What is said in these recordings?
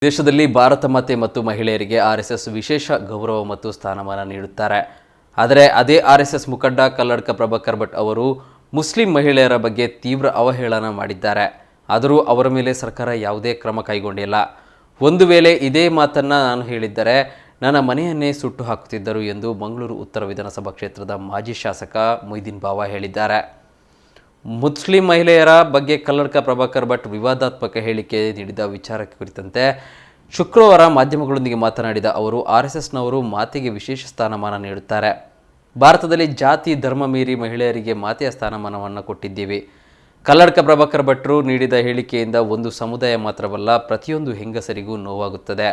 ದೇಶದಲ್ಲಿ ಭಾರತ ಮಾತೆ ಮತ್ತು ಮಹಿಳೆಯರಿಗೆ ಆರ್ಎಸ್ಎಸ್ ವಿಶೇಷ ಗೌರವ ಮತ್ತು ಸ್ಥಾನಮಾನ ನೀಡುತ್ತಾರೆ. ಆದರೆ ಅದೇ ಆರ್ಎಸ್ಎಸ್ ಮುಖಂಡ ಕಲ್ಲಡ್ಕ ಪ್ರಭಾಕರ್ ಭಟ್ ಅವರು ಮುಸ್ಲಿಂ ಮಹಿಳೆಯರ ಬಗ್ಗೆ ತೀವ್ರ ಅವಹೇಳನ ಮಾಡಿದ್ದಾರೆ. ಆದರೂ ಅವರ ಮೇಲೆ ಸರ್ಕಾರ ಯಾವುದೇ ಕ್ರಮ ಕೈಗೊಂಡಿಲ್ಲ. ಒಂದು ವೇಳೆ ಇದೇ ಮಾತನ್ನು ನಾನು ಹೇಳಿದ್ದರೆ ನನ್ನ ಮನೆಯನ್ನೇ ಸುಟ್ಟು ಹಾಕುತ್ತಿದ್ದರು ಎಂದು ಮಂಗಳೂರು ಉತ್ತರ ವಿಧಾನಸಭಾ ಕ್ಷೇತ್ರದ ಮಾಜಿ ಶಾಸಕ ಮೊಯ್ದೀನ್ ಬಾವ ಹೇಳಿದ್ದಾರೆ. ಮುಸ್ಲಿಂ ಮಹಿಳೆಯರ ಬಗ್ಗೆ ಕಲ್ಲಡ್ಕ ಪ್ರಭಾಕರ್ ಭಟ್ ವಿವಾದಾತ್ಮಕ ಹೇಳಿಕೆ ನೀಡಿದ ವಿಚಾರ ಕುರಿತಂತೆ ಶುಕ್ರವಾರ ಮಾಧ್ಯಮಗಳೊಂದಿಗೆ ಮಾತನಾಡಿದ ಅವರು, ಆರ್ಎಸ್ಎಸ್ನವರು ಮಾತೆಗೆ ವಿಶೇಷ ಸ್ಥಾನಮಾನ ನೀಡುತ್ತಾರೆ. ಭಾರತದಲ್ಲಿ ಜಾತಿ ಧರ್ಮ ಮೀರಿ ಮಹಿಳೆಯರಿಗೆ ಮಾತೆಯ ಸ್ಥಾನಮಾನವನ್ನು ಕೊಟ್ಟಿದ್ದೀವಿ. ಕಲ್ಲಡ್ಕ ಪ್ರಭಾಕರ್ ಭಟ್ರು ನೀಡಿದ ಹೇಳಿಕೆಯಿಂದ ಒಂದು ಸಮುದಾಯ ಮಾತ್ರವಲ್ಲ, ಪ್ರತಿಯೊಂದು ಹೆಂಗಸರಿಗೂ ನೋವಾಗುತ್ತದೆ.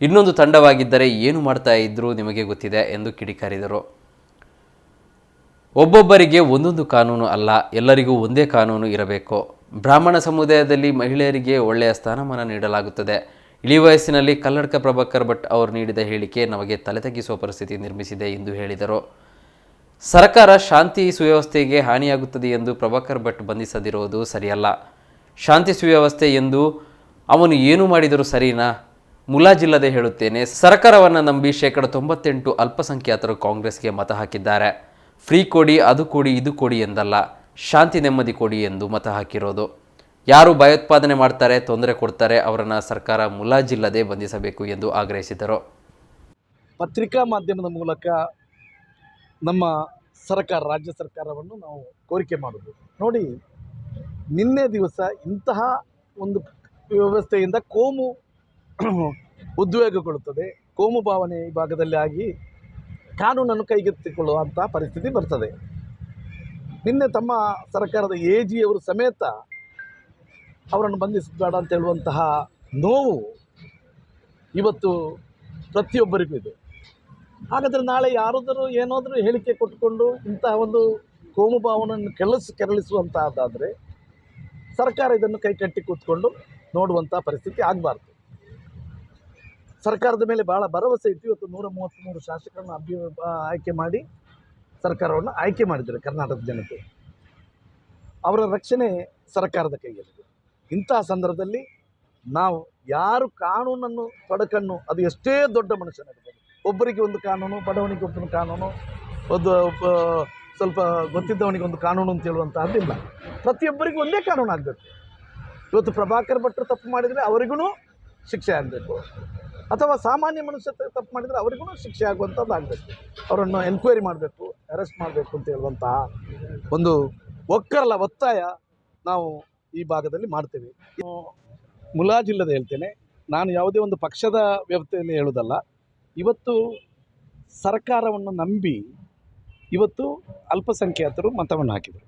ಇನ್ನೊಂದು ತಂಡವಾಗಿದ್ದರೆ ಏನು ಮಾಡ್ತಾ ಇದ್ರೂ ನಿಮಗೆ ಗೊತ್ತಿದೆ ಎಂದು ಕಿಡಿಕಾರಿದರು. ಒಬ್ಬೊಬ್ಬರಿಗೆ ಒಂದೊಂದು ಕಾನೂನು ಅಲ್ಲ, ಎಲ್ಲರಿಗೂ ಒಂದೇ ಕಾನೂನು ಇರಬೇಕು. ಬ್ರಾಹ್ಮಣ ಸಮುದಾಯದಲ್ಲಿ ಮಹಿಳೆಯರಿಗೆ ಒಳ್ಳೆಯ ಸ್ಥಾನಮಾನ ನೀಡಲಾಗುತ್ತದೆ. ಇಳಿ ವಯಸ್ಸಿನಲ್ಲಿ ಕಲ್ಲಡ್ಕ ಪ್ರಭಾಕರ್ ಭಟ್ ಅವರು ನೀಡಿದ ಹೇಳಿಕೆ ನಮಗೆ ತಲೆ ತಗ್ಗಿಸುವ ಪರಿಸ್ಥಿತಿ ನಿರ್ಮಿಸಿದೆ ಎಂದು ಹೇಳಿದರು. ಸರ್ಕಾರ ಶಾಂತಿ ಸುವ್ಯವಸ್ಥೆಗೆ ಹಾನಿಯಾಗುತ್ತದೆ ಎಂದು ಪ್ರಭಾಕರ್ ಭಟ್ ಬಂಧಿಸದಿರುವುದು ಸರಿಯಲ್ಲ. ಶಾಂತಿ ಸುವ್ಯವಸ್ಥೆ ಎಂದು ಅವನು ಏನು ಮಾಡಿದರೂ ಸರಿನಾ? ಮುಲಾಜಿಲ್ಲದೆ ಹೇಳುತ್ತೇನೆ, ಸರ್ಕಾರವನ್ನು ನಂಬಿ 98% ಅಲ್ಪಸಂಖ್ಯಾತರು ಕಾಂಗ್ರೆಸ್ಗೆ ಮತ ಹಾಕಿದ್ದಾರೆ. ಫ್ರೀ ಕೊಡಿ, ಅದು ಕೊಡಿ, ಇದು ಕೊಡಿ ಎಂದಲ್ಲ, ಶಾಂತಿ ನೆಮ್ಮದಿ ಕೊಡಿ ಎಂದು ಮತ ಹಾಕಿರೋದು. ಯಾರು ಭಯೋತ್ಪಾದನೆ ಮಾಡ್ತಾರೆ, ತೊಂದರೆ ಕೊಡ್ತಾರೆ, ಅವರನ್ನು ಸರ್ಕಾರ ಮುಲಾಜಿಲ್ಲದೆ ಬಂಧಿಸಬೇಕು ಎಂದು ಆಗ್ರಹಿಸಿದರು. ಪತ್ರಿಕಾ ಮಾಧ್ಯಮದ ಮೂಲಕ ನಮ್ಮ ಸರ್ಕಾರ, ರಾಜ್ಯ ಸರ್ಕಾರವನ್ನು ನಾವು ಕೋರಿಕೆ ಮಾಡೋದು ನೋಡಿ, ನಿನ್ನೆ ದಿವಸ ಇಂತಹ ಒಂದು ವ್ಯವಸ್ಥೆಯಿಂದ ಕೋಮು ಉದ್ವೇಗಗೊಳ್ಳುತ್ತದೆ, ಕೋಮು ಭಾವನೆ ಈ ಭಾಗದಲ್ಲಿ ಆಗಿ ಕಾನೂನನ್ನು ಕೈಗೆತ್ತಿಕೊಳ್ಳುವಂಥ ಪರಿಸ್ಥಿತಿ ಬರ್ತದೆ. ನಿನ್ನೆ ತಮ್ಮ ಸರ್ಕಾರದ AG ಅವರು ಸಮೇತ ಅವರನ್ನು ಬಂಧಿಸಬೇಡ ಅಂತ ಹೇಳುವಂತಹ ನೋವು ಇವತ್ತು ಪ್ರತಿಯೊಬ್ಬರಿಗೂ ಇದೆ. ಹಾಗಾದರೆ ನಾಳೆ ಯಾರಾದರೂ ಏನಾದರೂ ಹೇಳಿಕೆ ಕೊಟ್ಟುಕೊಂಡು ಇಂತಹ ಒಂದು ಕೋಮು ಭಾವನೆಯನ್ನು ಕೆರಳಿಸುವಂತಹದ್ದಾದರೆ ಸರ್ಕಾರ ಇದನ್ನು ಕೈಕಟ್ಟಿ ಕೂತ್ಕೊಂಡು ನೋಡುವಂಥ ಪರಿಸ್ಥಿತಿ ಆಗಬಾರ್ದು. ಸರ್ಕಾರದ ಮೇಲೆ ಭಾಳ ಭರವಸೆ ಇತ್ತು. ಇವತ್ತು 133 ಶಾಸಕರನ್ನು ಆಯ್ಕೆ ಮಾಡಿ ಸರ್ಕಾರವನ್ನು ಆಯ್ಕೆ ಮಾಡಿದ್ದಾರೆ ಕರ್ನಾಟಕದ ಜನತೆ. ಅವರ ರಕ್ಷಣೆ ಸರ್ಕಾರದ ಕೈಯಲ್ಲಿದೆ. ಇಂತಹ ಸಂದರ್ಭದಲ್ಲಿ ನಾವು ಯಾರು ಕಾನೂನನ್ನು ತೊಡಕನ್ನು, ಅದು ಎಷ್ಟೇ ದೊಡ್ಡ ಮನುಷ್ಯನಾಗಿರ್ಬೋದು, ಒಬ್ಬರಿಗೆ ಒಂದು ಕಾನೂನು, ಬಡವನಿಗೆ ಒಂದು ಕಾನೂನು, ಒಂದು ಸ್ವಲ್ಪ ಗೊತ್ತಿದ್ದವನಿಗೆ ಒಂದು ಕಾನೂನು ಅಂತ ಹೇಳುವಂತಹದ್ದಿಲ್ಲ. ಪ್ರತಿಯೊಬ್ಬರಿಗೂ ಒಂದೇ ಕಾನೂನು ಆಗಬೇಕು. ಇವತ್ತು ಪ್ರಭಾಕರ್ ಭಟ್ರು ತಪ್ಪು ಮಾಡಿದರೆ ಅವರಿಗೂ ಶಿಕ್ಷೆ ಆಗಬೇಕು, ಅಥವಾ ಸಾಮಾನ್ಯ ಮನುಷ್ಯ ತಪ್ಪು ಮಾಡಿದರೆ ಅವರಿಗೂ ಶಿಕ್ಷೆ ಆಗುವಂಥದ್ದು ಆಗಬೇಕು. ಅವರನ್ನು ಎನ್ಕ್ವೈರಿ ಮಾಡಬೇಕು, ಅರೆಸ್ಟ್ ಮಾಡಬೇಕು ಅಂತ ಹೇಳುವಂತಹ ಒಂದು ಒತ್ತಾಯ ನಾವು ಈ ಭಾಗದಲ್ಲಿ ಮಾಡ್ತೇವೆ. ಮುಲಾಜಿಲ್ಲದೆ ಹೇಳ್ತೇನೆ, ನಾನು ಯಾವುದೇ ಒಂದು ಪಕ್ಷದ ವ್ಯವಸ್ಥೆಯಲ್ಲಿ ಹೇಳೋದಲ್ಲ. ಇವತ್ತು ಸರ್ಕಾರವನ್ನು ನಂಬಿ ಇವತ್ತು ಅಲ್ಪಸಂಖ್ಯಾತರು ಮತವನ್ನು ಹಾಕಿದರು.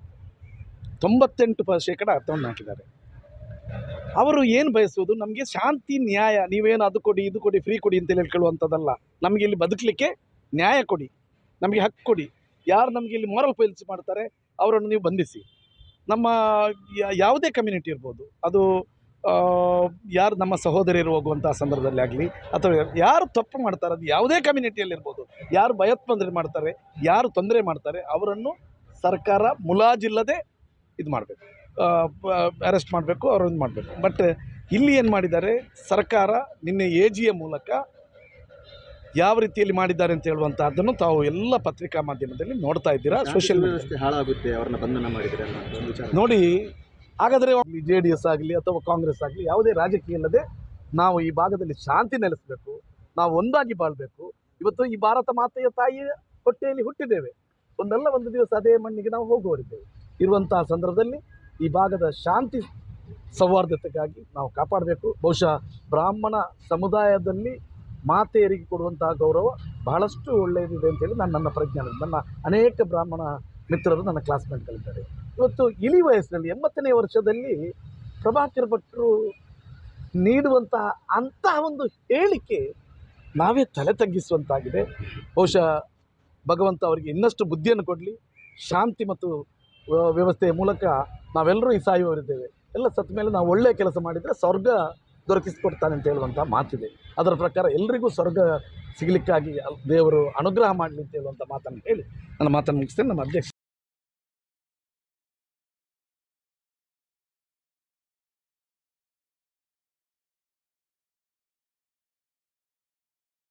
98% ಮತವನ್ನು ಹಾಕಿದ್ದಾರೆ. ಅವರು ಏನು ಬಯಸುವುದು, ನಮಗೆ ಶಾಂತಿ, ನ್ಯಾಯ. ನೀವೇನು ಅದು ಕೊಡಿ, ಇದು ಕೊಡಿ, ಫ್ರೀ ಕೊಡಿ ಅಂತ ಹೇಳ್ಕೊಳ್ಳುವಂಥದ್ದಲ್ಲ. ನಮಗೆ ಇಲ್ಲಿ ಬದುಕಲಿಕ್ಕೆ ನ್ಯಾಯ ಕೊಡಿ, ನಮಗೆ ಹಕ್ಕು ಕೊಡಿ. ಯಾರು ನಮಗೆ ಇಲ್ಲಿ ಮಾರಲ್ ಫೈಲ್ಸ್ ಮಾಡ್ತಾರೆ ಅವರನ್ನು ನೀವು ಬಂಧಿಸಿ. ನಮ್ಮ ಯಾವುದೇ ಕಮ್ಯುನಿಟಿ ಇರ್ಬೋದು, ಅದು ಯಾರು ನಮ್ಮ ಸಹೋದರಿಯರು ಹೋಗುವಂಥ ಸಂದರ್ಭದಲ್ಲಿ ಆಗಲಿ, ಅಥವಾ ಯಾರು ತಪ್ಪು ಮಾಡ್ತಾರೆ, ಅದು ಯಾವುದೇ ಕಮ್ಯುನಿಟಿಯಲ್ಲಿರ್ಬೋದು, ಯಾರು ಭಯೋತ್ಪಾದನೆ ಮಾಡ್ತಾರೆ, ಯಾರು ತೊಂದರೆ ಮಾಡ್ತಾರೆ, ಅವರನ್ನು ಸರ್ಕಾರ ಮುಲಾಜಿಲ್ಲದೆ ಇದು ಮಾಡಬೇಕು, ಅರೆಸ್ಟ್ ಮಾಡಬೇಕು, ಅವರನ್ನು ಮಾಡಬೇಕು. ಬಟ್ ಇಲ್ಲಿ ಏನು ಮಾಡಿದ್ದಾರೆ ಸರ್ಕಾರ, ನಿನ್ನೆ AGಯ ಮೂಲಕ ಯಾವ ರೀತಿಯಲ್ಲಿ ಮಾಡಿದ್ದಾರೆ ಅಂತ ಹೇಳುವಂಥದ್ದನ್ನು ತಾವು ಎಲ್ಲ ಪತ್ರಿಕಾ ಮಾಧ್ಯಮದಲ್ಲಿ ನೋಡ್ತಾ ಇದ್ದೀರಾ. ಸೋಷಿಯಲ್ ವ್ಯವಸ್ಥೆ ಹಾಳಾಗುತ್ತೆ, ಅವರನ್ನು ಬಂಧನ ಮಾಡಿದರೆ ನೋಡಿ. ಹಾಗಾದರೆ JDS ಆಗಲಿ ಅಥವಾ ಕಾಂಗ್ರೆಸ್ ಆಗಲಿ ಯಾವುದೇ ರಾಜಕೀಯ ಇಲ್ಲದೆ ನಾವು ಈ ಭಾಗದಲ್ಲಿ ಶಾಂತಿ ನೆಲೆಸಬೇಕು, ನಾವು ಒಂದಾಗಿ ಬಾಳಬೇಕು. ಇವತ್ತು ಈ ಭಾರತ ಮಾತೆಯ ತಾಯಿಯ ಹೊಟ್ಟೆಯಲ್ಲಿ ಹುಟ್ಟಿದ್ದೇವೆ, ಒಂದಲ್ಲ ಒಂದು ದಿವಸ ಅದೇ ಮಣ್ಣಿಗೆ ನಾವು ಹೋಗುವರಿದ್ದೇವೆ. ಇರುವಂತಹ ಸಂದರ್ಭದಲ್ಲಿ ಈ ಭಾಗದ ಶಾಂತಿ ಸೌಹಾರ್ದತೆಗಾಗಿ ನಾವು ಕಾಪಾಡಬೇಕು. ಬಹುಶಃ ಬ್ರಾಹ್ಮಣ ಸಮುದಾಯದಲ್ಲಿ ಮಾತೆಯರಿಗೆ ಕೊಡುವಂತಹ ಗೌರವ ಬಹಳಷ್ಟು ಒಳ್ಳೆಯದಿದೆ ಅಂತೇಳಿ ನನ್ನ ಪ್ರಜ್ಞಾನ, ನನ್ನ ಅನೇಕ ಬ್ರಾಹ್ಮಣ ಮಿತ್ರರು, ನನ್ನ ಕ್ಲಾಸ್ಮೇಟ್ಗಳಿದ್ದಾರೆ. ಇವತ್ತು ಇಳಿ ವಯಸ್ಸಿನಲ್ಲಿ 80ನೇ ವರ್ಷದಲ್ಲಿ ಪ್ರಭಾಕರ್ ಭಟ್ರು ನೀಡುವಂತಹ ಅಂತಹ ಒಂದು ಹೇಳಿಕೆ ನಾವೇ ತಲೆ ತಗ್ಗಿಸುವಂತಾಗಿದೆ. ಬಹುಶಃ ಭಗವಂತ ಅವರಿಗೆ ಇನ್ನಷ್ಟು ಬುದ್ಧಿಯನ್ನು ಕೊಡಲಿ. ಶಾಂತಿ ಮತ್ತು ವ್ಯವಸ್ಥೆಯ ಮೂಲಕ ನಾವೆಲ್ಲರೂ ಈ ಸಾಯುವವರಿದ್ದೇವೆ. ಎಲ್ಲ ಸತ್ತ ಮೇಲೆ ನಾವು ಒಳ್ಳೆಯ ಕೆಲಸ ಮಾಡಿದರೆ ಸ್ವರ್ಗ ದೊರಕಿಸಿಕೊಡ್ತಾನೆ ಅಂತ ಹೇಳುವಂಥ ಮಾತಿದೆ. ಅದರ ಪ್ರಕಾರ ಎಲ್ಲರಿಗೂ ಸ್ವರ್ಗ ಸಿಗಲಿಕ್ಕಾಗಿ ದೇವರು ಅನುಗ್ರಹ ಮಾಡಲಿ ಅಂತ ಹೇಳುವಂಥ ಮಾತನ್ನು ಹೇಳಿ ನನ್ನ ಮಾತನ್ನು ಮುಗಿಸ್ತೇನೆ. ನಮ್ಮ ಅಧ್ಯಕ್ಷ